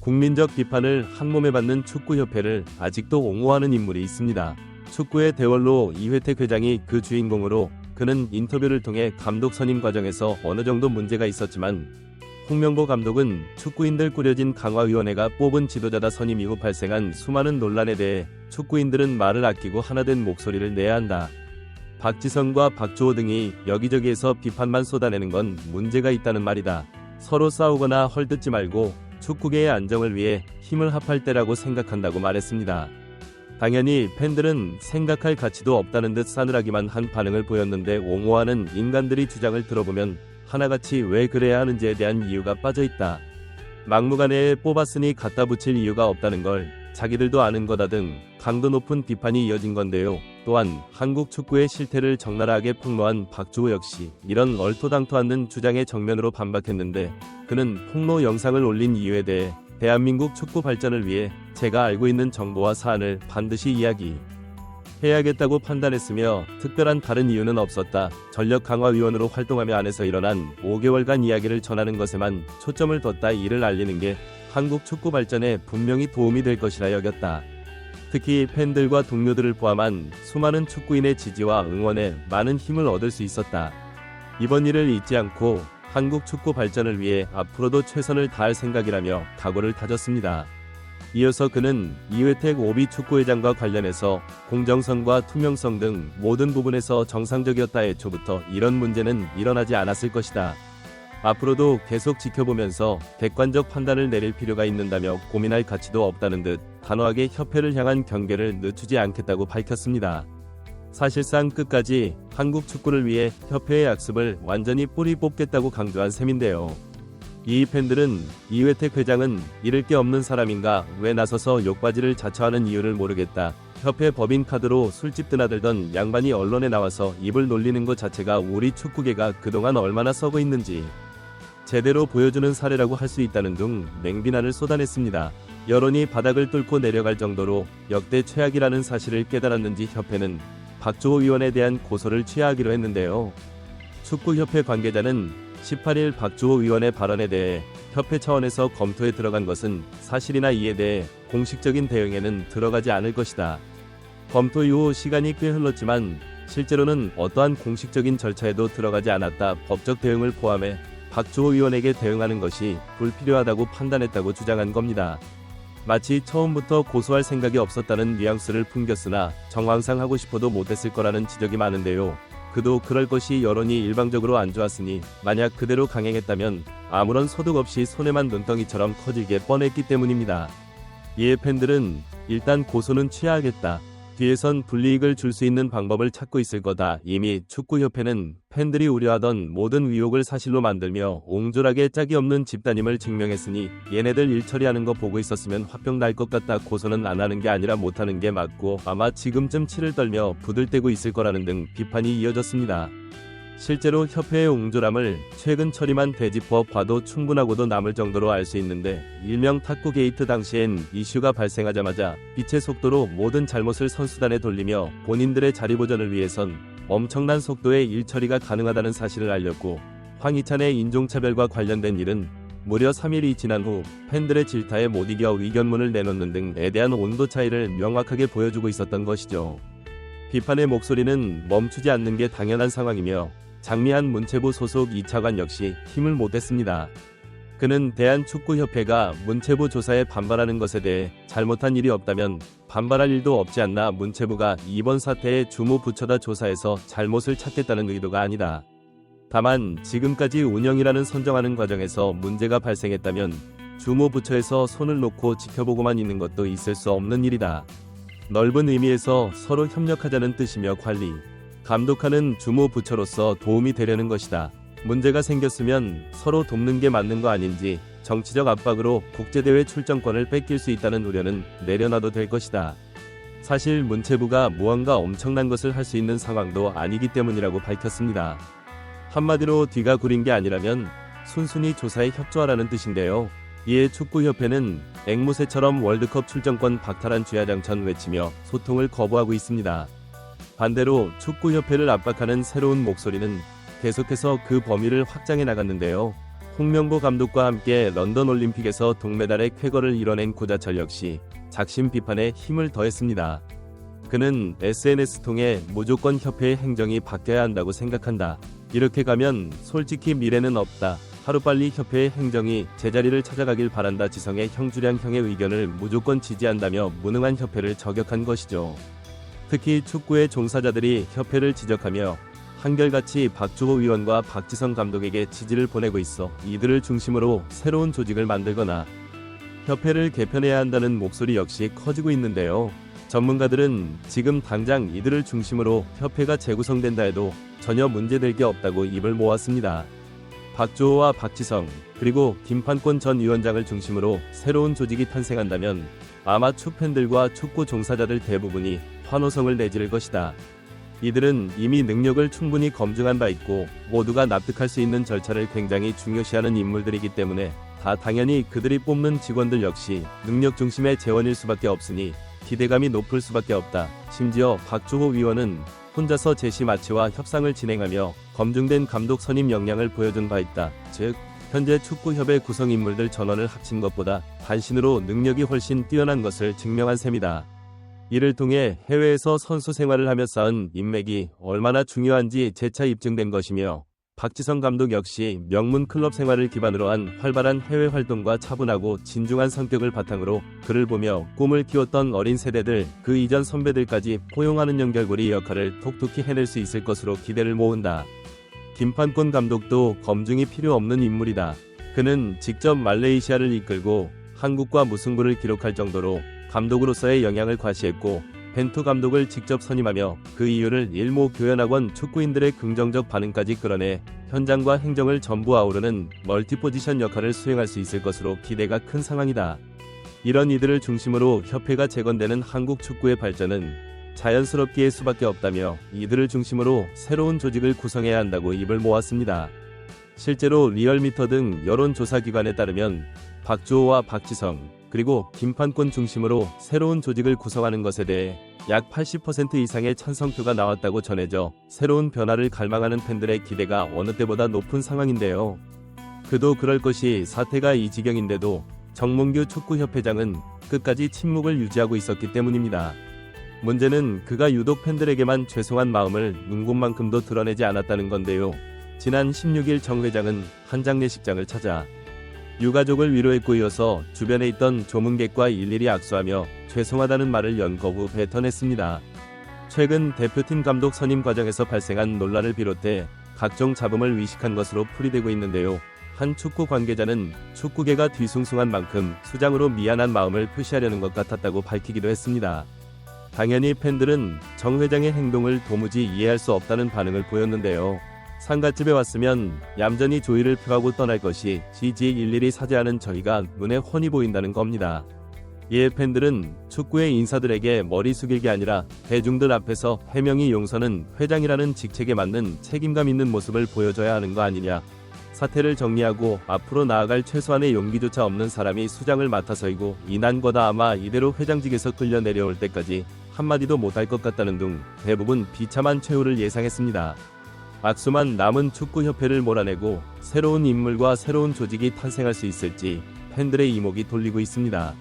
국민적 비판을 한몸에 받는 축구협회를 아직도 옹호하는 인물이 있습니다. 축구의 대월로 이회택 회장이 그 주인공으로 그는 인터뷰를 통해 감독 선임 과정에서 어느 정도 문제가 있었지만 홍명보 감독은 축구인들 꾸려진 강화위원회가 뽑은 지도자다 선임 이후 발생한 수많은 논란에 대해 축구인들은 말을 아끼고 하나된 목소리를 내야 한다. 박지성과 박주호 등이 여기저기에서 비판만 쏟아내는 건 문제가 있다는 말이다. 서로 싸우거나 헐뜯지 말고 축구계의 안정을 위해 힘을 합할 때라고 생각한다고 말했습니다. 당연히 팬들은 생각할 가치도 없다는 듯 싸늘하기만 한 반응을 보였는데 옹호하는 인간들이 주장을 들어보면 하나같이 왜 그래야 하는지에 대한 이유가 빠져있다. 막무가내에 뽑았으니 갖다 붙일 이유가 없다는 걸 자기들도 아는 거다 등 강도 높은 비판이 이어진 건데요. 또한 한국 축구의 실태를 적나라하게 폭로한 박주호 역시 이런 얼토당토 않는 주장에 정면으로 반박했는데 그는 폭로 영상을 올린 이유에 대해 대한민국 축구 발전을 위해 제가 알고 있는 정보와 사안을 반드시 이야기해야겠다고 판단했으며 특별한 다른 이유는 없었다. 전력 강화위원으로 활동하며 안에서 일어난 5개월간 이야기를 전하는 것에만 초점을 뒀다. 이를 알리는 게 한국 축구 발전에 분명히 도움이 될 것이라 여겼다. 특히 팬들과 동료들을 포함한 수많은 축구인의 지지와 응원에 많은 힘을 얻을 수 있었다. 이번 일을 잊지 않고 한국 축구 발전을 위해 앞으로도 최선을 다할 생각이라며 각오를 다졌습니다. 이어서 그는 이회택 오비 축구회장과 관련해서 공정성과 투명성 등 모든 부분에서 정상적이었다. 애초부터 이런 문제는 일어나지 않았을 것이다. 앞으로도 계속 지켜보면서 객관적 판단을 내릴 필요가 있는다며 고민할 가치도 없다는 듯 단호하게 협회를 향한 경계를 늦추지 않겠다고 밝혔습니다. 사실상 끝까지 한국 축구를 위해 협회의 약습을 완전히 뿌리 뽑겠다고 강조한 셈인데요. 이 팬들은 이회택 회장은 잃을 게 없는 사람인가 왜 나서서 욕바지를 자처하는 이유를 모르겠다. 협회 법인 카드로 술집 드나들던 양반이 언론에 나와서 입을 놀리는 것 자체가 우리 축구계가 그동안 얼마나 썩어 있는지 제대로 보여주는 사례라고 할 수 있다는 등 맹비난을 쏟아냈습니다. 여론이 바닥을 뚫고 내려갈 정도로 역대 최악이라는 사실을 깨달았는지 협회는 박주호 위원에 대한 고소를 취하하기로 했는데요. 축구협회 관계자는 18일 박주호 위원의 발언에 대해 협회 차원에서 검토에 들어간 것은 사실이나 이에 대해 공식적인 대응에는 들어가지 않을 것이다. 검토 이후 시간이 꽤 흘렀지만 실제로는 어떠한 공식적인 절차에도 들어가지 않았다. 법적 대응을 포함해 박주호 위원에게 대응하는 것이 불필요하다고 판단했다고 주장한 겁니다. 마치 처음부터 고소할 생각이 없었다는 뉘앙스를 풍겼으나 정황상 하고 싶어도 못했을 거라는 지적이 많은데요. 그도 그럴 것이 여론이 일방적으로 안 좋았으니 만약 그대로 강행했다면 아무런 소득 없이 손해만 눈덩이처럼 커지게 뻔했기 때문입니다. 이에 팬들은 일단 고소는 취하하겠다. 뒤에선 불이익을 줄 수 있는 방법을 찾고 있을 거다. 이미 축구협회는 팬들이 우려하던 모든 의혹을 사실로 만들며 옹졸하게 짝이 없는 집단임을 증명했으니 얘네들 일 처리하는 거 보고 있었으면 화병 날 것 같다. 고소는 안 하는 게 아니라 못하는 게 맞고 아마 지금쯤 치를 떨며 부들대고 있을 거라는 등 비판이 이어졌습니다. 실제로 협회의 옹졸함을 최근 처리만 되짚어 봐도 충분하고도 남을 정도로 알 수 있는데 일명 탁구 게이트 당시엔 이슈가 발생하자마자 빛의 속도로 모든 잘못을 선수단에 돌리며 본인들의 자리 보전을 위해선 엄청난 속도의 일 처리가 가능하다는 사실을 알렸고 황희찬의 인종차별과 관련된 일은 무려 3일이 지난 후 팬들의 질타에 못 이겨 의견문을 내놓는 등에 대한 온도 차이를 명확하게 보여주고 있었던 것이죠. 비판의 목소리는 멈추지 않는 게 당연한 상황이며 장미한 문체부 소속 이차관 역시 힘을 못했습니다. 그는 대한축구협회가 문체부 조사에 반발하는 것에 대해 잘못한 일이 없다면 반발할 일도 없지 않나. 문체부가 이번 사태의 주무부처다 조사에서 잘못을 찾겠다는 의도가 아니다. 다만 지금까지 운영이라는 선정하는 과정에서 문제가 발생했다면 주무부처에서 손을 놓고 지켜보고만 있는 것도 있을 수 없는 일이다. 넓은 의미에서 서로 협력하자는 뜻이며 관리, 감독하는 주무부처로서 도움이 되려는 것이다. 문제가 생겼으면 서로 돕는 게 맞는 거 아닌지 정치적 압박으로 국제대회 출전권을 뺏길 수 있다는 우려는 내려놔도 될 것이다. 사실 문체부가 무언가 엄청난 것을 할 수 있는 상황도 아니기 때문이라고 밝혔습니다. 한마디로 뒤가 구린 게 아니라면 순순히 조사에 협조하라는 뜻인데요. 이에 축구협회는 앵무새처럼 월드컵 출전권 박탈한 주야장천 외치며 소통을 거부하고 있습니다. 반대로 축구협회를 압박하는 새로운 목소리는 계속해서 그 범위를 확장해 나갔는데요. 홍명보 감독과 함께 런던 올림픽에서 동메달의 쾌거를 이뤄낸 고자철 역시 작심 비판에 힘을 더했습니다. 그는 SNS 통해 무조건 협회의 행정이 바뀌어야 한다고 생각한다. 이렇게 가면 솔직히 미래는 없다. 하루빨리 협회의 행정이 제자리를 찾아가길 바란다. 지성의 형주량 형의 의견을 무조건 지지한다며 무능한 협회를 저격한 것이죠. 특히 축구의 종사자들이 협회를 지적하며 한결같이 박주호 위원과 박지성 감독에게 지지를 보내고 있어 이들을 중심으로 새로운 조직을 만들거나 협회를 개편해야 한다는 목소리 역시 커지고 있는데요. 전문가들은 지금 당장 이들을 중심으로 협회가 재구성된다 해도 전혀 문제될 게 없다고 입을 모았습니다. 박주호와 박지성 그리고 김판권 전 위원장을 중심으로 새로운 조직이 탄생한다면 아마 축팬들과 축구 종사자들 대부분이 환호성을 내지를 것이다. 이들은 이미 능력을 충분히 검증한 바 있고 모두가 납득할 수 있는 절차를 굉장히 중요시하는 인물들이기 때문에 당연히 그들이 뽑는 직원들 역시 능력 중심의 재원일 수밖에 없으니 기대감이 높을 수밖에 없다. 심지어 박주호 위원은 혼자서 제시 마치와 협상을 진행하며 검증된 감독 선임 역량을 보여준 바 있다. 즉 현재 축구협의 구성 인물들 전원을 합친 것보다 단신으로 능력이 훨씬 뛰어난 것을 증명한 셈이다. 이를 통해 해외에서 선수 생활을 하며 쌓은 인맥이 얼마나 중요한지 재차 입증된 것이며 박지성 감독 역시 명문 클럽 생활을 기반으로 한 활발한 해외 활동과 차분하고 진중한 성격을 바탕으로 그를 보며 꿈을 키웠던 어린 세대들 그 이전 선배들까지 포용하는 연결고리 역할을 톡톡히 해낼 수 있을 것으로 기대를 모은다. 김판권 감독도 검증이 필요 없는 인물이다. 그는 직접 말레이시아를 이끌고 한국과 무승부를 기록할 정도로 감독으로서의 영향을 과시했고 벤투 감독을 직접 선임하며 그 이유를 일모 교연학원 축구인들의 긍정적 반응까지 끌어내 현장과 행정을 전부 아우르는 멀티포지션 역할을 수행할 수 있을 것으로 기대가 큰 상황이다. 이런 이들을 중심으로 협회가 재건되는 한국 축구의 발전은 자연스럽기일 수밖에 없다며 이들을 중심으로 새로운 조직을 구성해야 한다고 입을 모았습니다. 실제로 리얼미터 등 여론조사기관에 따르면 박주호와 박지성 그리고 김판권 중심으로 새로운 조직을 구성하는 것에 대해 약 80% 이상의 찬성표가 나왔다고 전해져 새로운 변화를 갈망하는 팬들의 기대가 어느 때보다 높은 상황인데요. 그도 그럴 것이 사태가 이 지경인데도 정몽규 축구협회장은 끝까지 침묵을 유지하고 있었기 때문입니다. 문제는 그가 유독 팬들에게만 죄송한 마음을 눈곱만큼도 드러내지 않았다는 건데요. 지난 16일 정 회장은 한 장례식장을 찾아 유가족을 위로했고 이어서 주변에 있던 조문객과 일일이 악수하며 죄송하다는 말을 연거 후 뱉어냈습니다. 최근 대표팀 감독 선임 과정에서 발생한 논란을 비롯해 각종 잡음을 위식한 것으로 풀이되고 있는데요. 한 축구 관계자는 축구계가 뒤숭숭한 만큼 수장으로 미안한 마음을 표시하려는 것 같았다고 밝히기도 했습니다. 당연히 팬들은 정 회장의 행동을 도무지 이해할 수 없다는 반응을 보였는데요. 상갓집에 왔으면 얌전히 조의를 펴가고 떠날 것이 지지 일일이 사죄하는 저희가 눈에 훤히 보인다는 겁니다. 이에 팬들은 축구의 인사들에게 머리 숙일 게 아니라 대중들 앞에서 해명이 용서는 회장이라는 직책에 맞는 책임감 있는 모습을 보여줘야 하는 거 아니냐. 사태를 정리하고 앞으로 나아갈 최소한의 용기조차 없는 사람이 수장을 맡아서이고 이난거다 아마 이대로 회장직에서 끌려 내려올 때까지 한마디도 못할 것 같다는 등 대부분 비참한 최후를 예상했습니다. 악수만 남은 축구협회를 몰아내고 새로운 인물과 새로운 조직이 탄생할 수 있을지 팬들의 이목이 돌리고 있습니다.